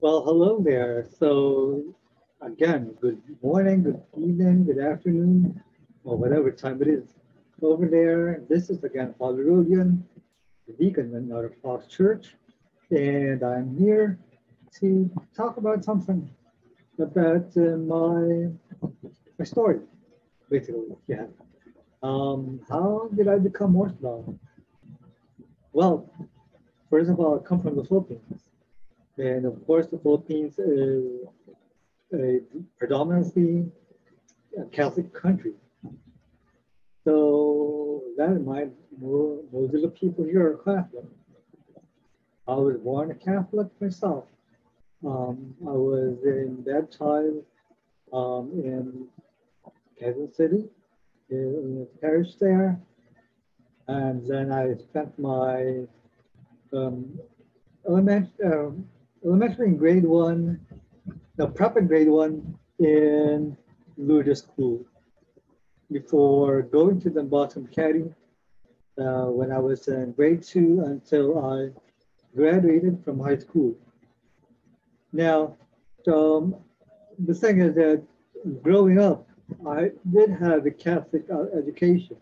Well, hello there. So, again, good morning, good evening, good afternoon, or whatever time it is over there. This is again Father Rodian, the deacon in Orthodox Church, and I'm here to talk about something about my story, basically. Yeah. How did I become Orthodox? Well, first of all, I come from the Philippines, and of course, the Philippines is a predominantly a Catholic country. So that in mind, most of the people here are Catholic. I was born a Catholic myself. I was baptized in Kansas City, in the parish there, and then I spent my um, elementary, elementary in grade one, no, prep in grade one in Lourdes School before going to the Boston Academy when I was in grade two until I graduated from high school. Now, um, the thing is that growing up, I did have a Catholic education.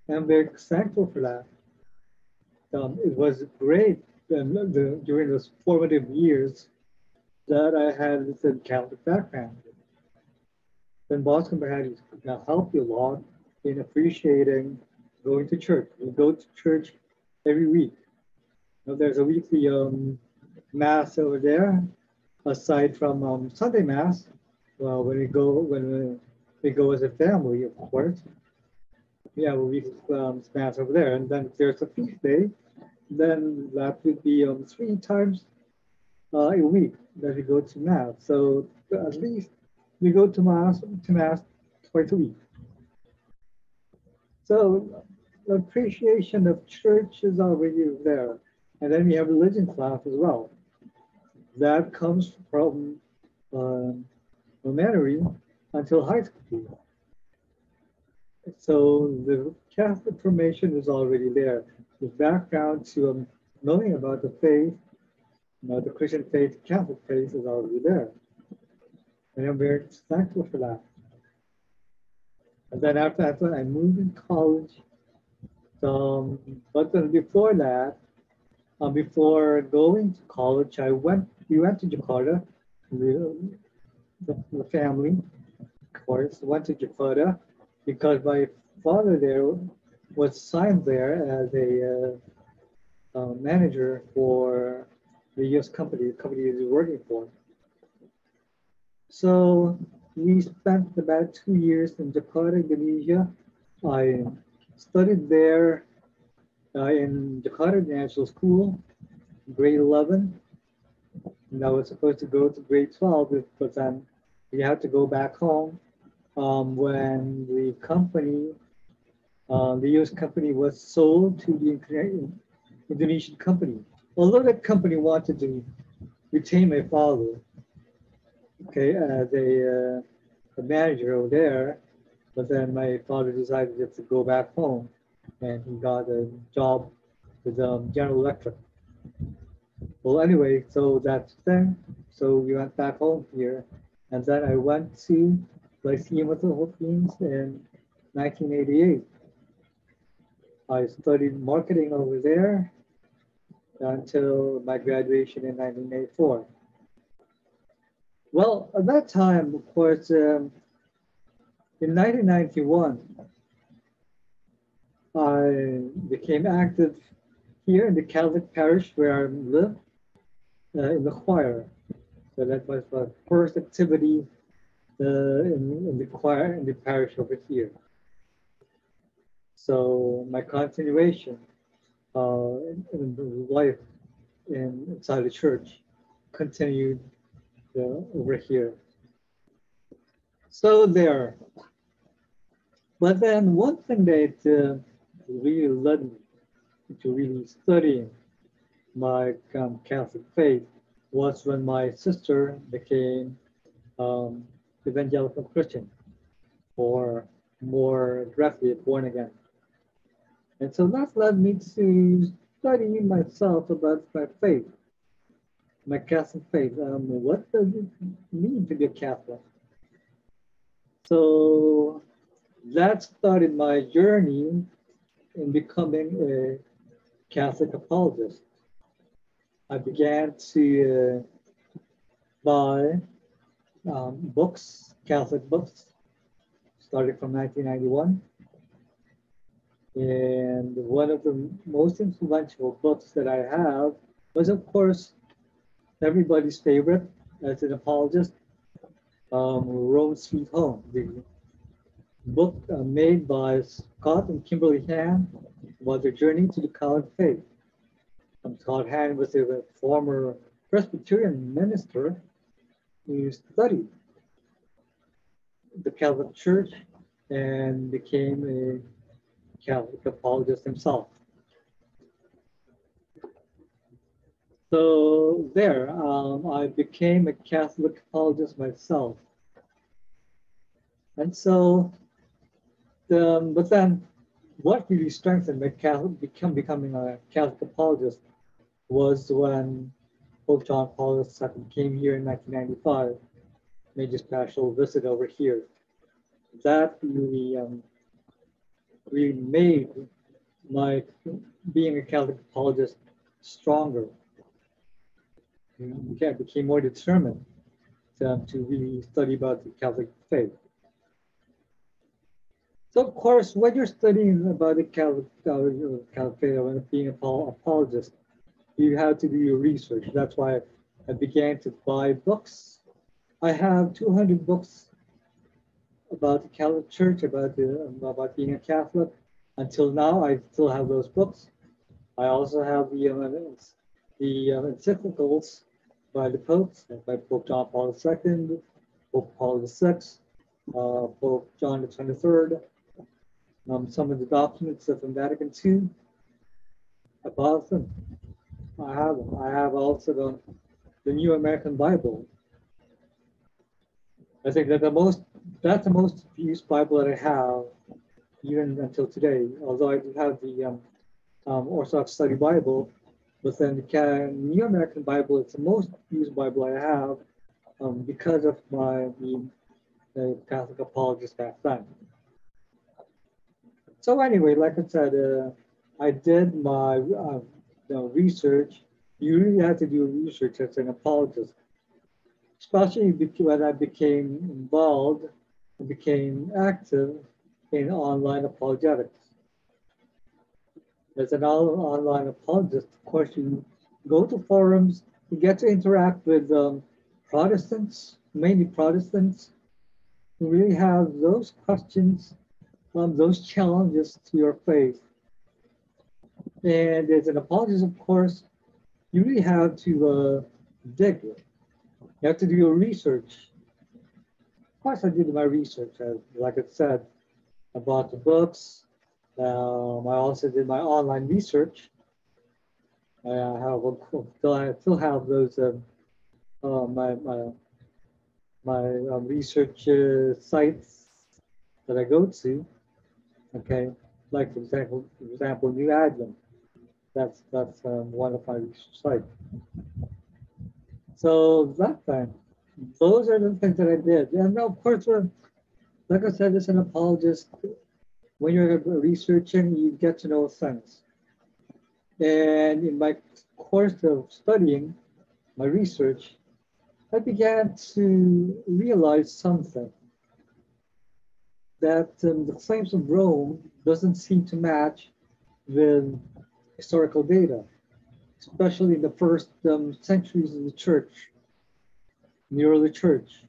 I'm very thankful for that. It was great during those formative years that I had this Catholic background. Then Boston had helped you a lot in appreciating going to church. We go to church every week. There's a weekly mass over there, aside from Sunday mass. Well, when we go as a family, of course, we have a weekly mass over there, and then if there's a feast day, then that would be 3 times a week that we go to mass. So at least we go to mass twice a week. So the appreciation of church is already there, and then we have religion class as well. That comes from um, elementary until high school. So the Catholic formation is already there. The background to knowing about the faith, the Christian faith, Catholic faith is already there. And I'm very thankful for that. And then after that, I moved in college. But then before that, before going to college, we went to Jakarta, the, the family, of course, went to Jakarta because my father there was signed there as a manager for the US company, the company he was working for. So we spent about 2 years in Jakarta, Indonesia. I studied there in Jakarta National School, grade 11. And I was supposed to go to grade 12, but then we had to go back home when the US company was sold to the Indonesian company. Although that company wanted to retain my father, okay, as a manager over there, but then my father decided just to go back home, and he got a job with General Electric. Well, anyway, so that's the thing. So we went back home here, and then I went to Lyceum of the Philippines in 1988. I studied marketing over there until my graduation in 1984. Well, at that time, of course, in 1991, I became active here in the Catholic parish where I live in the choir. So that was my first activity in the choir in the parish over here. So my continuation in life inside the church continued over here. So there. But then one thing that really led me to really studying my Catholic faith was when my sister became um, evangelical Christian, or more directly, born again. And so that led me to study myself about my faith. my Catholic faith. What does it mean to be a Catholic? So that started my journey in becoming a Catholic apologist. I began to buy books, Catholic books, starting from 1991. And one of the most influential books that I have was, of course, everybody's favorite as an apologist, Rome Sweet Home, the book made by Scott and Kimberly Han about their journey to the Catholic faith. Scott Han was a former Presbyterian minister who studied the Catholic Church and became a Catholic apologist himself. So there, I became a Catholic apologist myself. And so, but then what really strengthened my becoming a Catholic apologist was when Pope John Paul II came here in 1995, made a special visit over here. That really made my being a Catholic apologist stronger. I became more determined to really study about the Catholic faith. So, of course, when you're studying about the Catholic faith, when being an apologist, you have to do your research. That's why I began to buy books. I have 200 books about the Catholic Church, about being a Catholic. Until now, I still have those books. I also have the encyclicals by the popes, by Pope John Paul II, Pope Paul VI, Pope John the 23rd, some of the documents from Vatican II. I bought them. I have them. I have also the New American Bible. I think that that's the most used Bible that I have, even until today. Although I do have the Orthodox Study Bible, but then the New American Bible is the most used Bible I have because of the Catholic apologist back then. So anyway, like I said, I did my research. You really have to do research as an apologist, especially when I became involved and became active in online apologetics. As an online apologist, of course, you go to forums, you get to interact with Protestants, mainly Protestants, who really have those questions, those challenges to your faith. And as an apologist, of course, you really have to dig. You have to do your research. Of course, I did my research. Like I said, I bought the books. I also did my online research. I still have those my research sites that I go to. Okay, like for example, New Advent. That's one of my research sites. So that thing, those are the things that I did. And of course, like I said, as an apologist, when you're researching, you get to know things. And in my course of studying my research, I began to realize something, that the claims of Rome doesn't seem to match with historical data, especially in the first centuries of the church, in the early church.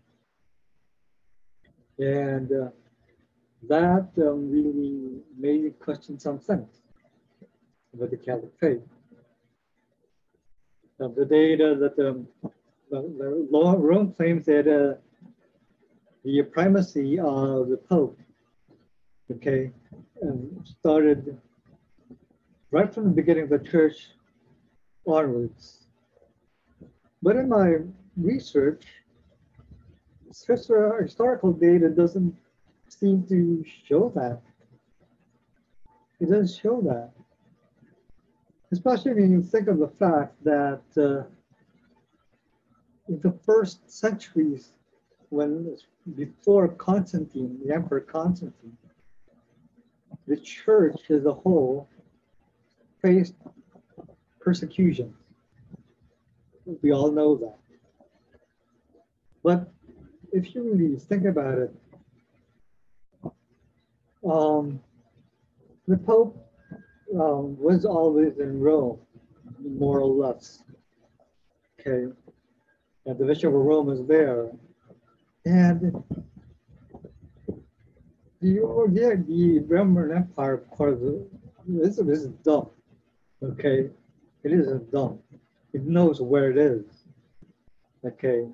And that really made me question some things about the Catholic faith. The data that Rome claims that the primacy of the Pope, okay, started right from the beginning of the church onwards. But in my research, historical data doesn't seem to show that. It doesn't show that. Especially when you think of the fact that in the first centuries, when before Constantine, the Emperor Constantine, the church as a whole faced persecution. We all know that. But if you really think about it, um, the Pope was always in Rome, more or less. Okay, and the Bishop of Rome is there, and the Roman Empire, of course, this is dumb. Okay, it isn't dumb. It knows where it is. Okay,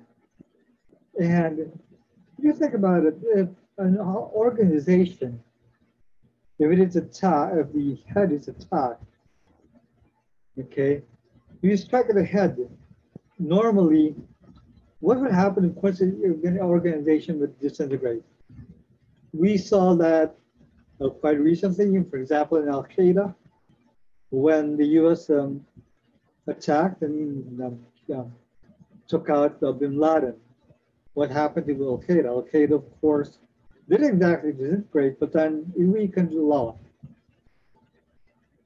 and if you think about it, if an organization, if it is attacked, if the head is attacked, okay, you strike at the head. Normally, what would happen if an organization would disintegrate? We saw that quite recently, for example, in Al Qaeda, when the U.S. Attacked and took out Bin Laden. What happened to Al Qaeda? Al Qaeda, of course, didn't exactly disintegrate, but then it weakened a lot.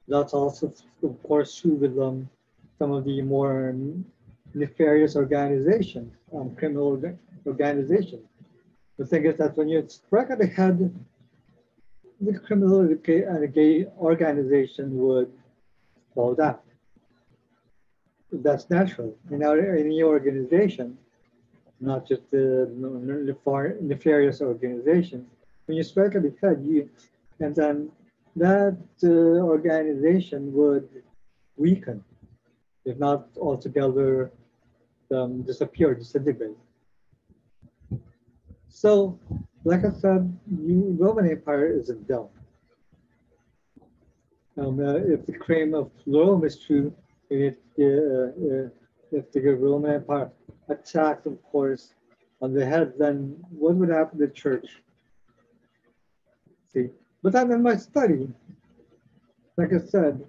That's also, of course, true with some of the more nefarious organizations, criminal organizations. The thing is that when you strike at the head, the criminal and the gay organization would fall down. That's natural. In any organization, not just the nefarious organizations, when you strike at the head, and then that organization would weaken, if not altogether disappear, disintegrate. So, like I said, the Roman Empire isn't dumb. If the claim of Rome is true, if the Roman Empire attacked, of course, on the head, then what would happen to the church? See, but then in my study, like I said,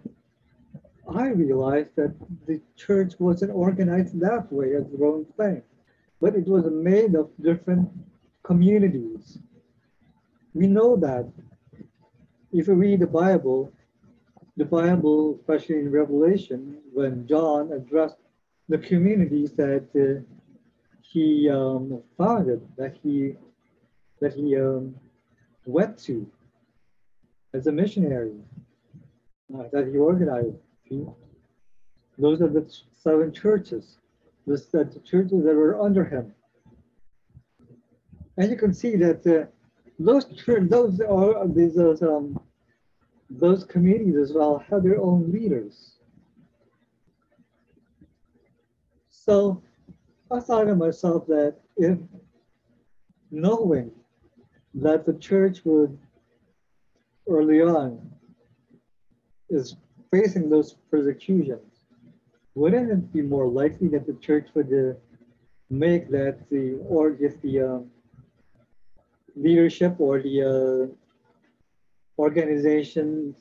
I realized that the church wasn't organized that way as Rome claimed, but it was made of different communities. We know that if you read the Bible, especially in Revelation, when John addressed the communities that he founded, that he went to as a missionary, that he organized. Those are the 7 churches, the churches that were under him. And you can see that those communities as well have their own leaders. So I thought to myself that if knowing that the church would early on is facing those persecutions, wouldn't it be more likely that the church would make that the leadership or the organization's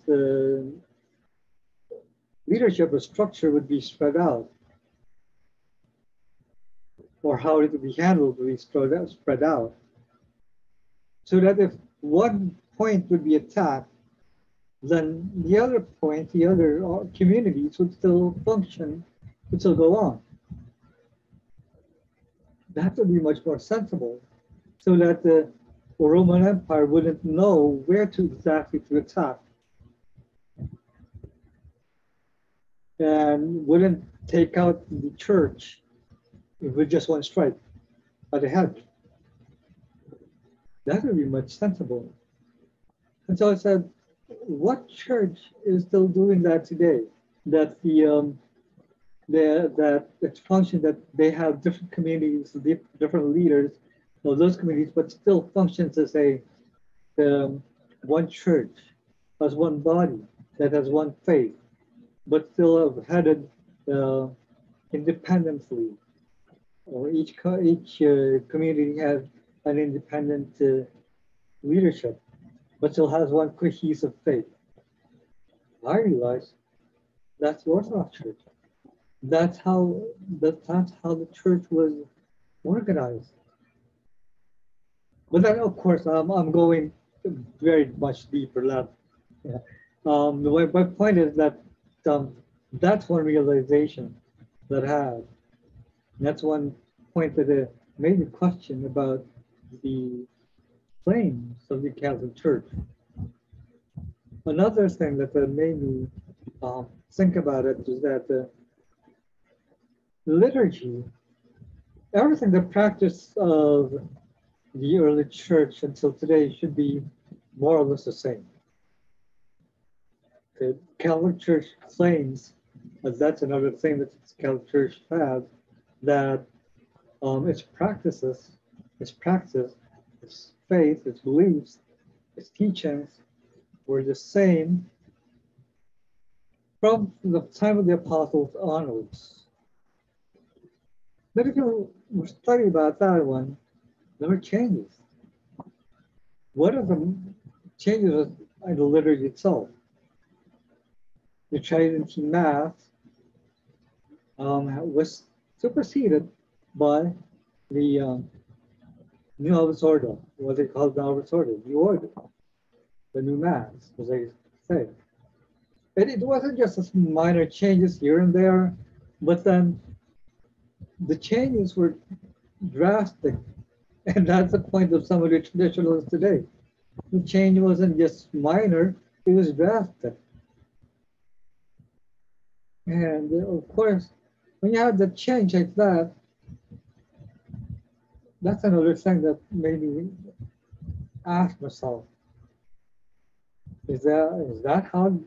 leadership or structure would be spread out, or how it would be handled would be spread out, so that if one point would be attacked, then the other point, the other communities would still function, would still go on. That would be much more sensible, so that the Roman Empire wouldn't know where to exactly to attack, and wouldn't take out the church with just one strike at the head. That would be much sensible. And so I said, what church is still doing that today? That that it's function that they have different communities, different leaders of those communities, but still functions as one church, as one body that has one faith, but still headed independently. Or each community has an independent leadership, but still has one cohesive faith. I realize that's the Orthodox Church. That's how that's how the church was organized. But then, of course, I'm going very much deeper. That yeah. My point is that um, that's one realization that I have. That's one point that made me question about the claims of the Catholic Church. Another thing that made me think about it is that the liturgy, everything the practice of the early church until today should be more or less the same. The Catholic Church claims, that's another thing that the Catholic Church has, that its practices, its practice, its faith, its beliefs, its teachings were the same from the time of the apostles onwards. But if you study about that one, there were changes. What are the changes in the liturgy itself? The Tridentine Mass was superseded by the new Novus Ordo, what they call the Novus Ordo, the order, the new Mass, as they say. And it wasn't just some minor changes here and there, but then the changes were drastic. And that's the point of some of the traditionalists today. The change wasn't just minor, it was drastic. And of course, when you have the change like that, that's another thing that made me ask myself, is that how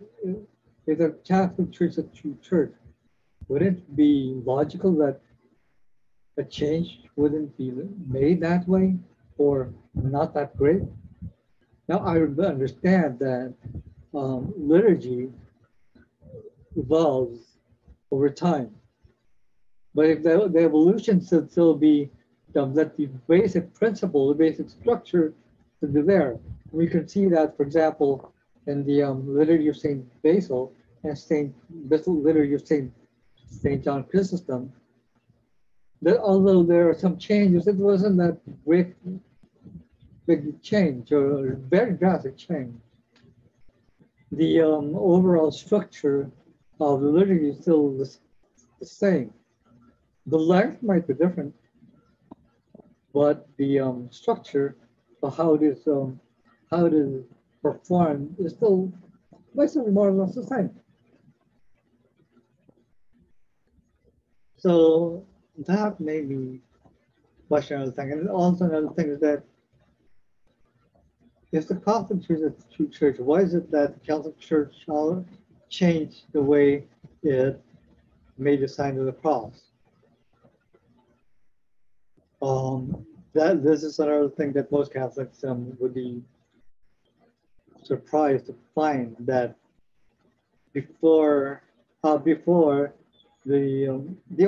is a Catholic Church a true church? Would it be logical that a change wouldn't be made that way or not that great? Now I understand that liturgy evolves over time, but if the evolution should still be that the basic principle, the basic structure should be there. We can see that, for example, in the liturgy of Saint Basil and Saint liturgy of Saint John Chrysostom, that although there are some changes, it wasn't that great big change or very drastic change. The overall structure of the liturgy is still the same. The length might be different, but the structure of how it is performed is still basically more or less the same. So that made me question another thing. And also another thing is that if the Catholic Church is a true church, why is it that the Catholic Church changed the way it made the sign of the cross? That this is another thing that most Catholics would be surprised to find that before the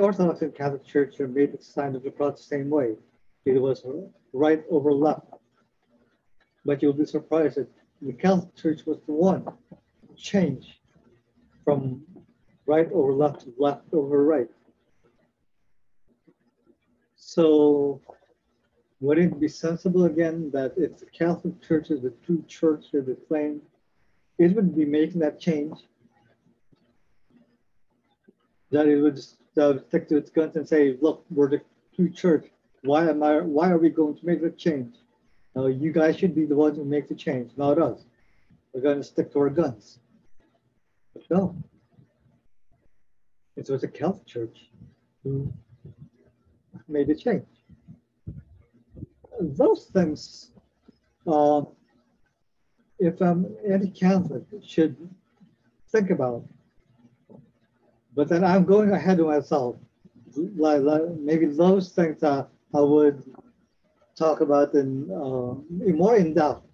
Orthodox and Catholic Church made the sign of the cross the same way. It was right over left. But you'll be surprised that the Catholic Church was the one to change from right over left to left over right. So would it be sensible again that if the Catholic Church is the true church that they claim, it would be making that change? That it would just stick to its guns and say, look, we're the true church. Why are we going to make the change? You guys should be the ones who make the change, not us. We're going to stick to our guns. But no. It was the Catholic Church who made the change. Those things, if any Catholic should think about. But then I'm going ahead of myself. Like maybe those things I would talk about in more in depth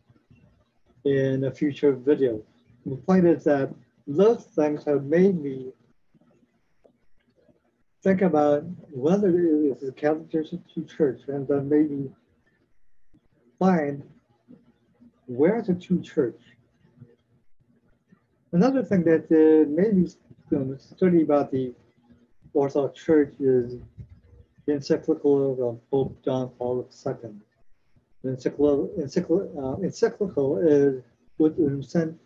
in a future video. The point is that those things have made me think about whether it is a Catholic Church or true church, and then maybe find where's a true church. Another thing that made me study about the Orthodox Church is the encyclical of Pope John Paul II. The encyclical is with the sense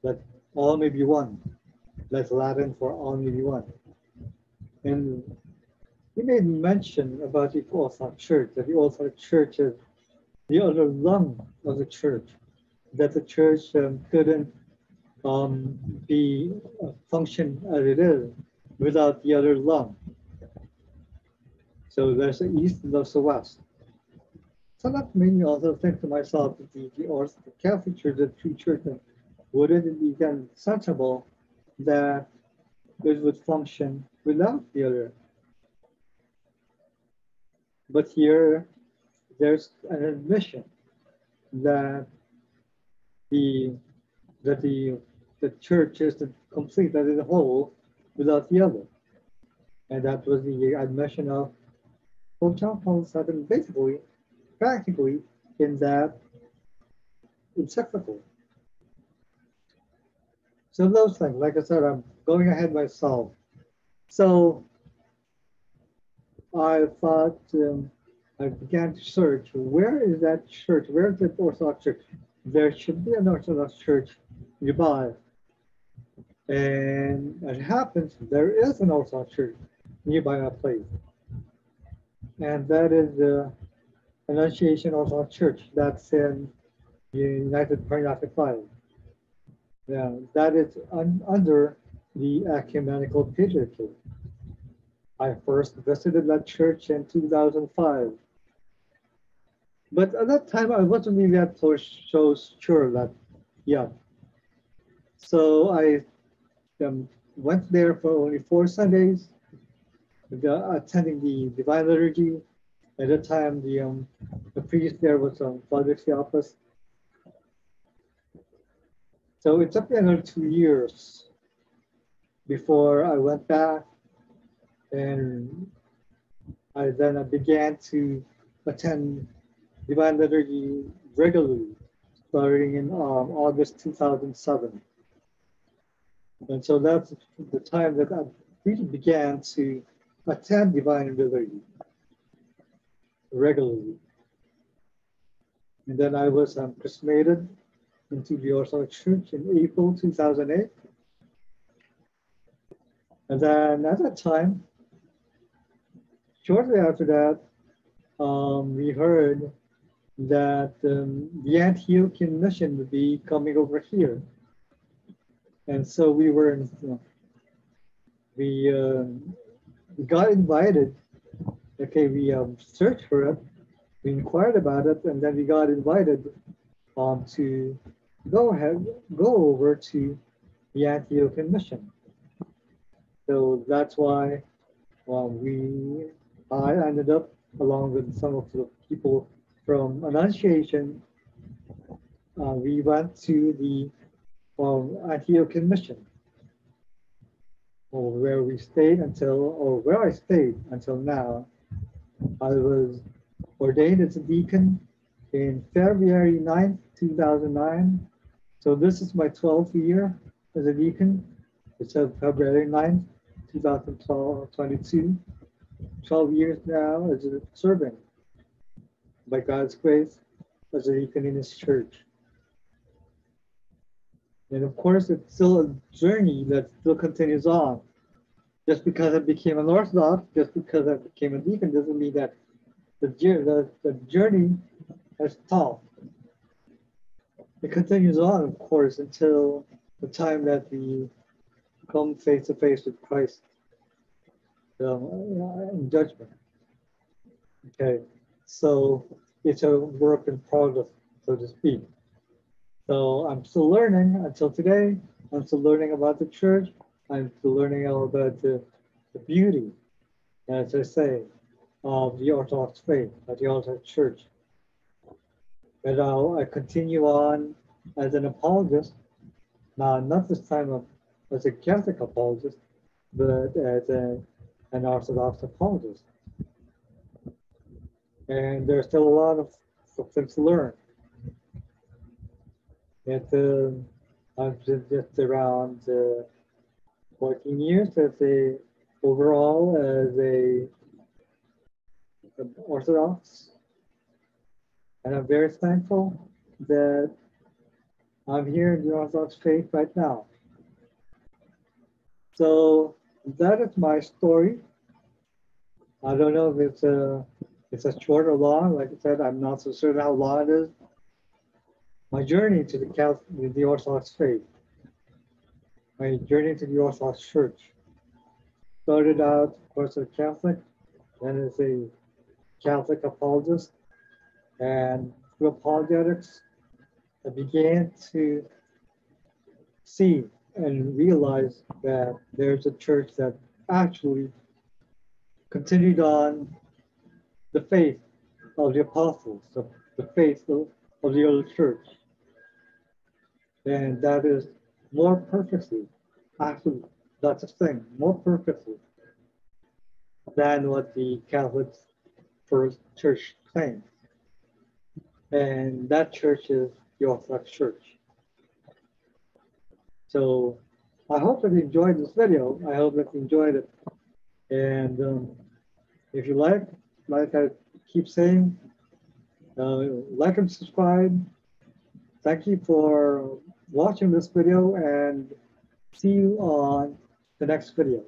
that all may be one. That's Latin for all may be one. And he made mention about the Orthodox Church, that the Orthodox Church is the other lung of the church, that the church couldn't be function as it is without the other lung. So there's the east and there's the west. So that made me also think to myself that the Catholic Church, the true church, wouldn't it be then sensible that it would function without the other? But here, there's an admission that the church is complete as a whole without the other. And that was the admission of Pope John Paul II, basically, practically, in that encyclical. So those things, like I said, I'm going ahead myself. So I thought, I began to search, where is that church? Where is the Orthodox Church? There should be an Orthodox Church nearby. And as it happens, there is an Orthodox Church nearby my place. And that is the Annunciation Orthodox Church. That's in the United Paranaque Five. Yeah, that is under the Ecumenical Patriarchate. I first visited that church in 2005. But at that time, I wasn't really that so sure that, yeah. So I went there for only 4 Sundays, attending the Divine Liturgy. At that time, the priest there was Father Theophilus. So it took me another 2 years before I went back, and I began to attend Divine Liturgy regularly, starting in August 2007. And so that's the time that I really began to attend Divine Liturgy regularly. And then I was chrismated into the Orthodox Church in April 2008. And then at that time, shortly after that, we heard that the Antiochian mission would be coming over here. And so we were, we got invited. Okay, we searched for it, we inquired about it, and then we got invited to go over to the Antiochian mission. So that's why I ended up, along with some of the people from Annunciation, we went to the Antiochian mission, where I stayed until now. I was ordained as a deacon in February 9th, 2009. So this is my 12th year as a deacon. It's February 9th, 2022. 12 years now as a servant, by God's grace, as a deacon in His church. And of course, it's still a journey that still continues on. Just because I became an Orthodox, just because I became a deacon, doesn't mean that the journey has stopped. It continues on, of course, until the time that we come face to face with Christ in judgment. Okay, so it's a work in progress, so to speak. So I'm still learning until today. I'm still learning about the church. I'm still learning all about the beauty, as I say, of the Orthodox faith, of the Orthodox Church. And now I continue on as an apologist, now not this time as a Catholic apologist, but as an Orthodox apologist. And there's still a lot of things to learn. And I'm just around 14 years as a overall as a Orthodox, and I'm very thankful that I'm here in the Orthodox faith right now. So that is my story. I don't know if it's a short or long. Like I said, I'm not so certain how long it is. My journey to the Orthodox faith, my journey to the Orthodox Church, started out, of course, as a Catholic, then as a Catholic apologist, and through apologetics, I began to see and realize that there's a church that actually continued on the faith of the apostles, the faith of the early church. And that is more perfectly, actually, that's a thing, more perfectly than what the Catholic First Church claims. And that church is the Orthodox Church. So I hope that you enjoyed this video. I hope that you enjoyed it. And if you like I keep saying, like and subscribe. Thank you for watching this video, and see you on the next video.